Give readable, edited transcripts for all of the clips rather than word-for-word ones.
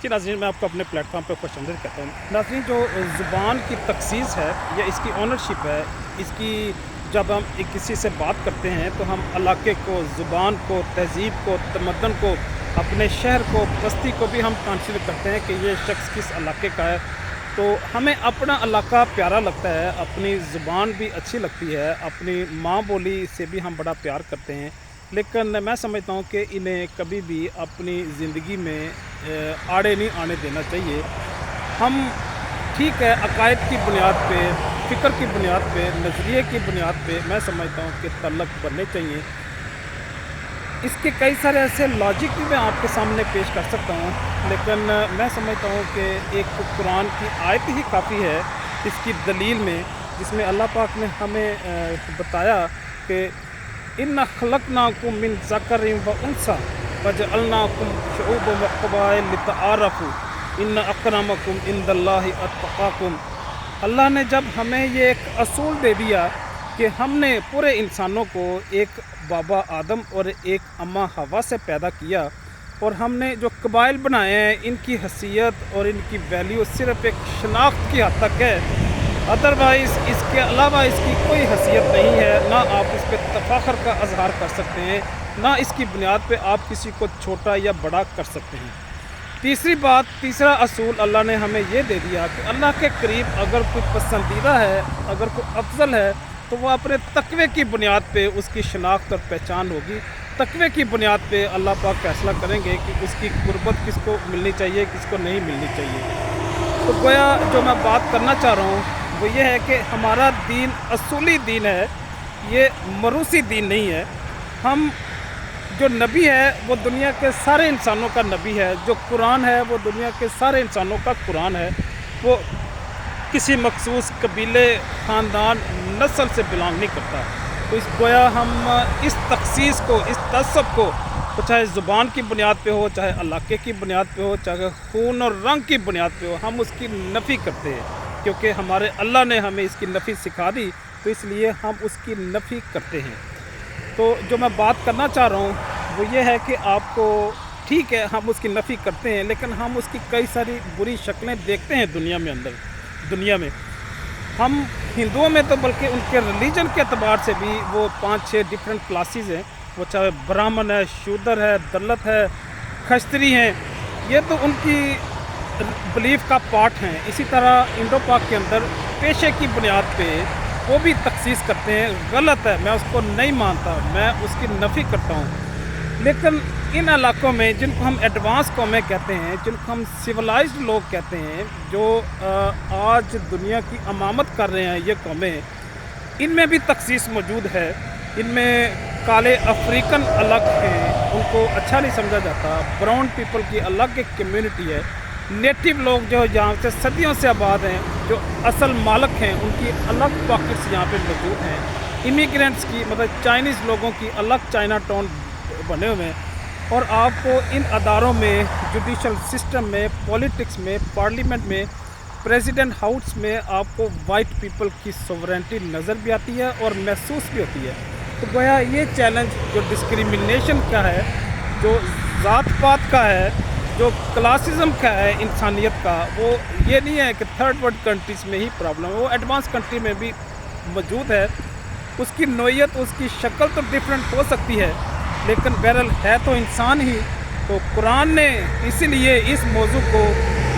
जी नाज़रीन, मैं आपको अपने प्लेटफॉर्म पे खुशामदीद कहता हूँ। नाज़रीन, जो ज़ुबान की तख़सीस है या इसकी ओनरशिप है, इसकी जब हम किसी से बात करते हैं तो हम इलाके को, ज़ुबान को, तहज़ीब को, तमद्दुन को, अपने शहर को, बस्ती को भी हम कंसीडर करते हैं कि ये शख्स किस इलाके का है। तो हमें अपना इलाका प्यारा लगता है, अपनी ज़ुबान भी अच्छी लगती है, अपनी माँ बोली से भी हम बड़ा प्यार करते हैं। लेकिन मैं समझता हूँ कि इन्हें कभी भी अपनी ज़िंदगी में आड़े नहीं आने देना चाहिए। हम ठीक है, अकायद की बुनियाद पे, फ़िक्र की बुनियाद पे, नज़रिए की बुनियाद पे मैं समझता हूँ कि तल्लक़ बनने चाहिए। इसके कई सारे ऐसे लॉजिक भी मैं आपके सामने पेश कर सकता हूँ, लेकिन मैं समझता हूँ कि एक कुरान की आयत ही काफ़ी है इसकी दलील में, जिसमें अल्लाह पाक ने हमें बताया कि इन्ना खलक़नाकुम मिन ज़करिन व उन्सा वजअलनाकुम शुऊबन व क़बाइल लितआरफ़ू इन्न अक्रमकुम इंदल्लाहि अत्क़ाकुम। अल्लाह ने जब हमें ये एक असूल दे दिया कि हमने पूरे इंसानों को एक बाबा आदम और एक अम्मा हवा से पैदा किया, और हमने जो कबाइल बनाए हैं इनकी हैसियत और इनकी वैल्यू सिर्फ़ एक शनाख्त की हद तक है, अदरवाइज़ इसके अलावा इसकी कोई हैसियत नहीं है। ना आप इस पर तफ़ाख़ुर का इज़हार कर सकते हैं, ना इसकी बुनियाद पे आप किसी को छोटा या बड़ा कर सकते हैं। तीसरी बात, तीसरा असूल अल्लाह ने हमें ये दे दिया कि अल्लाह के करीब अगर कोई पसंदीदा है, अगर कोई अफजल है, तो वह अपने तक़वे की बुनियाद पे उसकी शनाख्त और पहचान होगी। तक़वे की बुनियाद पे अल्लाह पाक फैसला करेंगे कि उसकी कुर्बत किसको मिलनी चाहिए, किसको नहीं मिलनी चाहिए। तो गोया जो मैं बात करना चाह रहा हूँ वो ये है कि हमारा दीन असूली दीन है, ये मरूसी दीन नहीं है। हम जो नबी है वो दुनिया के सारे इंसानों का नबी है, जो कुरान है वो दुनिया के सारे इंसानों का कुरान है। वो किसी मखसूस कबीले, ख़ानदान, नस्ल से बिलोंग नहीं करता। तो इस गोया हम इस तख़सीस को, इस तअस्सुब को, तो चाहे ज़ुबान की बुनियाद पे हो, चाहे इलाके की बुनियाद पे हो, चाहे खून और रंग की बुनियाद पे हो, हम उसकी नफ़ी करते हैं, क्योंकि हमारे अल्लाह ने हमें इसकी नफ़ी सिखा दी, तो इसलिए हम उसकी नफ़ी करते हैं। तो जो मैं बात करना चाह रहा हूँ वो ये है कि आपको, ठीक है हम उसकी नफ़ी करते हैं, लेकिन हम उसकी कई सारी बुरी शक्लें देखते हैं दुनिया में। हम हिंदुओं में तो बल्कि उनके रिलीजन के अतबार से भी वो 5-6 डिफरेंट क्लासेस हैं, वो चाहे ब्राह्मण है, शूद्र है, दलित है, खस्त्री हैं, ये तो उनकी बिलीफ का पार्ट हैं। इसी तरह इंडो पाक के अंदर पेशे की बुनियाद पे वो भी तख़सीस करते हैं, गलत है, मैं उसको नहीं मानता, मैं उसकी नफ़ी करता हूँ। लेकिन इन इलाकों में जिनको हम एडवांस कौमें कहते हैं, जिनको हम सिविलाइज्ड लोग कहते हैं, जो आज दुनिया की अमामत कर रहे हैं, ये कौमें, इनमें भी तख़सीस मौजूद है। इनमें काले अफ्रीकन अलग हैं, उनको अच्छा नहीं समझा जाता। ब्राउन पीपल की अलग एक कम्युनिटी है। नेटिव लोग जो यहाँ से सदियों से आबाद हैं, जो असल मालिक हैं, उनकी अलग पॉकेट्स यहाँ पे मौजूद हैं। इमिग्रेंट्स की, मतलब चाइनीज़ लोगों की अलग चाइना टाउन बने हुए हैं। और आपको इन अदारों में, जुडिशल सिस्टम में, पॉलिटिक्स में, पार्लियामेंट में, प्रेसिडेंट हाउस में आपको वाइट पीपल की सोवरेंटी नज़र भी आती है और महसूस भी होती है। तो गोया ये चैलेंज जो डिस्क्रिमिनेशन का है, जो ज़ात पात का है, जो क्लासिज़म का है, इंसानियत का, वो ये नहीं है कि थर्ड वर्ल्ड कंट्रीज़ में ही प्रॉब्लम है, वो एडवांस कंट्री में भी मौजूद है। उसकी नोयत, उसकी शक्ल तो डिफरेंट हो सकती है, लेकिन बहरहाल है तो इंसान ही। तो कुरान ने इसीलिए इस मौजू को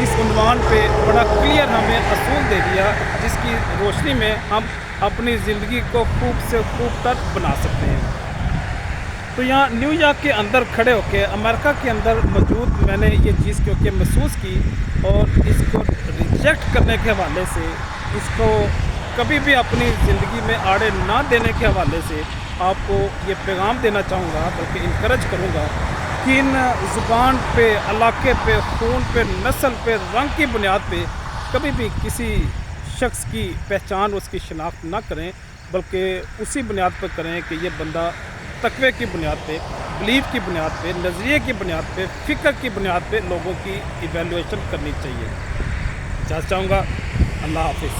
इस उन्वान पे बड़ा क्लियर हमें असूल दे दिया, जिसकी रोशनी में हम अपनी ज़िंदगी को खूब से खूब तर बना सकते हैं। तो यहाँ न्यूयॉर्क के अंदर खड़े होकर, अमेरिका के अंदर मौजूद, मैंने ये चीज़ क्योंकि महसूस की, और इसको रिजेक्ट करने के हवाले से, इसको कभी भी अपनी ज़िंदगी में आड़े ना देने के हवाले से आपको ये पैगाम देना चाहूँगा, बल्कि इनकरेज करूँगा कि इन ज़ुबान पे, इलाके पे, खून पे, नस्ल पे, रंग की बुनियाद पे कभी भी किसी शख्स की पहचान, उसकी शनाख्त ना करें, बल्कि उसी बुनियाद पर करें कि ये बंदा तक़वे की बुनियाद पे, बिलीफ की बुनियाद पे, नज़रिए की बुनियाद पे, फ़िक्र की बुनियाद पे लोगों की इवैल्यूएशन करनी चाहिए। चाहूँगा। अल्लाह हाफ़िज़।